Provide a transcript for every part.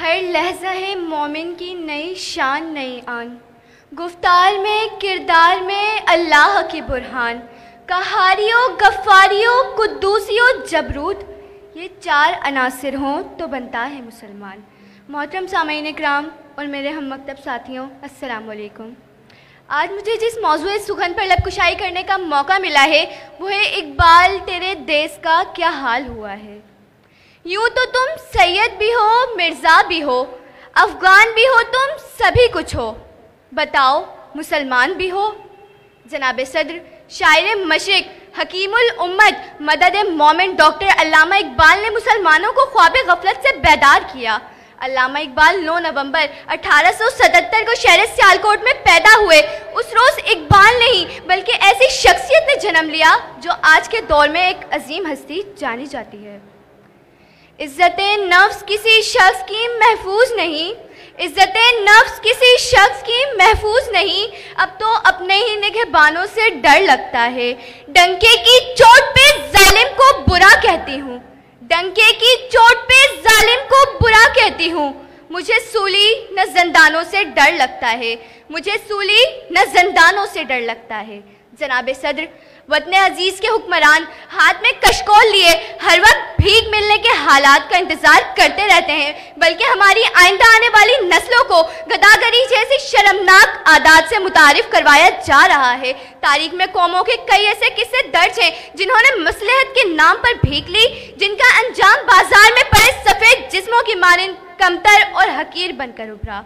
ہر لحظہ ہے مومن کی نئی شان نئی آن، گفتار میں کردار میں اللہ کی برہان، قہاریو غفاریو قدوسیو جبروت، یہ چار عناصر ہوں تو بنتا ہے مسلمان۔ محترم سامعین اکرام اور میرے ہم مکتب ساتھیوں، السلام علیکم۔ آج مجھے جس موضوع سخن پر لب کشائی کرنے کا موقع ملا ہے وہ ہے اقبال تیرے دیس کا کیا حال ہوا ہے۔ یوں تو تم سید بھی ہو مرزا بھی ہو، افغان بھی ہو، تم سبھی کچھ ہو، بتاؤ مسلمان بھی ہو۔ جناب صدر شاعر مشرق حکیم الامت مدد مومن ڈاکٹر علامہ اقبال نے مسلمانوں کو خواب غفلت سے بیدار کیا۔ علامہ اقبال 9 نومبر 1877 کو شہر سیالکوٹ میں پیدا ہوئے۔ اس روز اقبال نہیں بلکہ ایسی شخصیت نے جنم لیا جو آج کے دور میں ایک عظیم ہستی جانی جاتی ہے۔ عزت نفس کسی شخص کی محفوظ نہیں، عزت نفس کسی شخص کی محفوظ نہیں، اب تو اپنے ہی نگہبانوں سے ڈر لگتا ہے۔ ڈنکے کی چوٹ پہ ظالم کو برا کہتی ہوں، ڈنکے کی چوٹ پہ ظالم کو برا کہتی ہوں، مجھے سولی نہ زندانوں سے ڈر لگتا ہے، مجھے سولی نہ زندانوں سے ڈر لگتا ہے۔ جناب صدر وطن عزیز کے حکمران ہاتھ میں کشکول لیے ہر وقت بھیک ملنے کے حالات کا انتظار کرتے رہتے ہیں، بلکہ ہماری آئندہ آنے والی نسلوں کو گداگری جیسی شرمناک عادات سے متعارف کروایا جا رہا ہے۔ تاریخ میں قوموں کے کئی ایسے قصے درج ہیں جنہوں نے مصلحت کے نام پر بھیک لی، جن کا انجام بازار میں پڑے سفید جسموں کی مانند کمتر اور حقیر بن کر ابھرا۔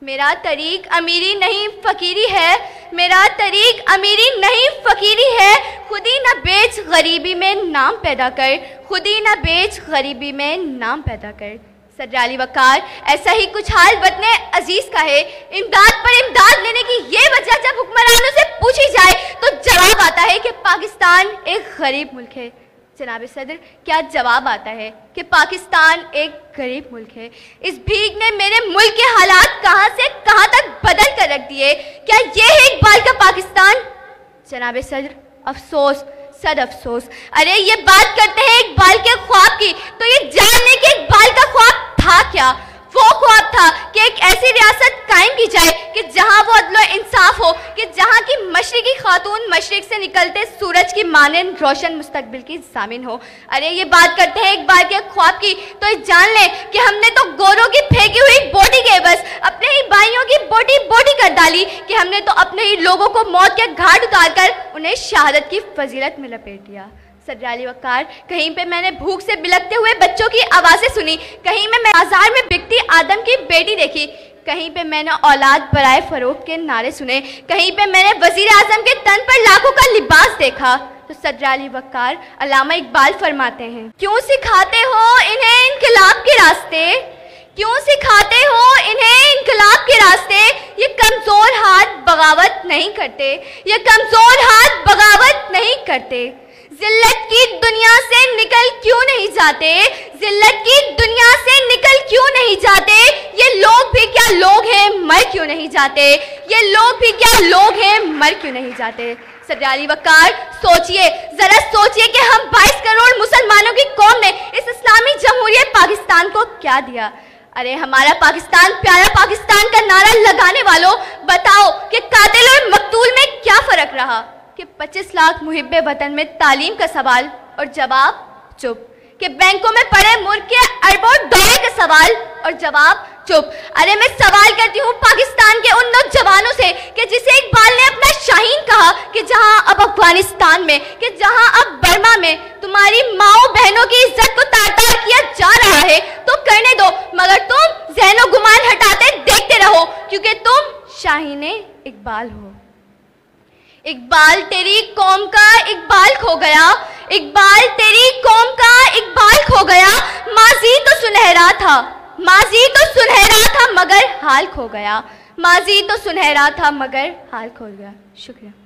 میرا طریق امیری نہیں فقیری ہے، میرا طریق امیری نہیں فقیری ہے، خودی نہ بیچ غریبی میں نام پیدا کر، خودی نہ بیچ غریبی میں نام پیدا کر۔ صدر علی وقار ایسا ہی کچھ حال وطن عزیز کا ہے۔ امداد پر امداد لینے کی یہ وجہ جب حکمرانوں سے پوچھی جائے تو جواب آتا ہے کہ پاکستان ایک غریب ملک ہے۔ جناب صدر کیا جواب آتا ہے کہ پاکستان ایک غریب ملک ہے۔ اس بھیک نے میرے ملک کے حالات کہاں سے کہاں تک بدل کر رکھ دیے۔ کیا یہ ہے اقبال کا پاکستان؟ جناب صدر افسوس، صد افسوس۔ ارے یہ بات کرتے ہیں اقبال کے خواب کی تو یہ جاننے کہ اقبال کا خواب تھا کیا۔ وہ خواب تھا کہ ایک ایسی ریاست قائم کی جائے کہ جہاں وہ عدل و انصاف ہو، کہ جہاں کی مشرقی خاتون مشرق سے نکلتے سورج کی مانند روشن مستقبل کی ضامن ہو۔ ارے یہ بات کرتے ہیں اقبال کے خواب کی تو یہ جان لیں کہ ہم نے تو گوروں کی پھینکی ہوئی بوٹی کے بس اپنے ہی بھائیوں کی بوٹی بوٹی کر ڈالی، کہ ہم نے تو اپنے ہی لوگوں کو موت کے گھاٹ اتار کر انہیں شہادت کی فضیلت میں لپیٹ دیا۔ صدر علی وقار کہیں پہ میں نے بھوک سے بلکتے ہوئے بچوں کی آوازیں سنی، کہیں میں بازار میں بکتی آدم کی بیٹی دیکھی، کہیں پہ میں نے اولاد برائے فروخت کے نعرے سنے، کہیں پہ میں نے وزیر اعظم کے تن پر لاکھوں کا لباس دیکھا۔ تو صدر علی وقار علامہ اقبال فرماتے ہیں، کیوں سکھاتے ہو انہیں انقلاب کے راستے، کیوں سکھاتے ہو انہیں انقلاب کے راستے، یہ کمزور ہاتھ بغاوت نہیں کرتے، یہ کمزور ہاتھ بغاوت نہیں کرتے۔ ذلت کی دنیا سے نکل کیوں نہیں جاتے، ذلت کی دنیا سے نکل کیوں نہیں جاتے، یہ لوگ بھی کیا لوگ ہیں مر کیوں نہیں جاتے، یہ لوگ بھی کیا لوگ ہیں مر کیوں نہیں جاتے۔ صدر علی وقار سوچئے، ذرا سوچئے کہ ہم 22 کروڑ مسلمانوں کی قوم نے اس اسلامی جمہوریہ پاکستان کو کیا دیا۔ ارے ہمارا پاکستان پیارا پاکستان کا نعرہ لگانے والوں، بتاؤ کہ قاتل اور مقتول میں کیا فرق رہا، کہ 25 لاکھ محب وطن میں تعلیم کا سوال اور جواب چپ، کہ بینکوں میں پڑے ملک کے اربوں ڈالر کا سوال اور جواب چپ۔ ارے میں سوال کرتی ہوں پاکستان کے ان نوجوانوں سے کہ جسے اقبال نے اپنا شاہین کہا، کہ جہاں اب افغانستان میں، کہ جہاں اب برما میں تمہاری ماؤں بہنوں کی عزت کو تار تار کیا جا رہا ہے تو کرنے دو، مگر تم ذہن و گمان ہٹاتے دیکھتے رہو، کیونکہ تم شاہین اقبال ہو۔ اقبال تیری قوم کا اقبال کھو گیا، اقبال تیری قوم کا اقبال کھو گیا، ماضی تو سنہرا تھا، ماضی تو سنہرا تھا مگر حال کھو گیا، ماضی تو سنہرا تھا مگر حال کھو گیا۔ شکریہ۔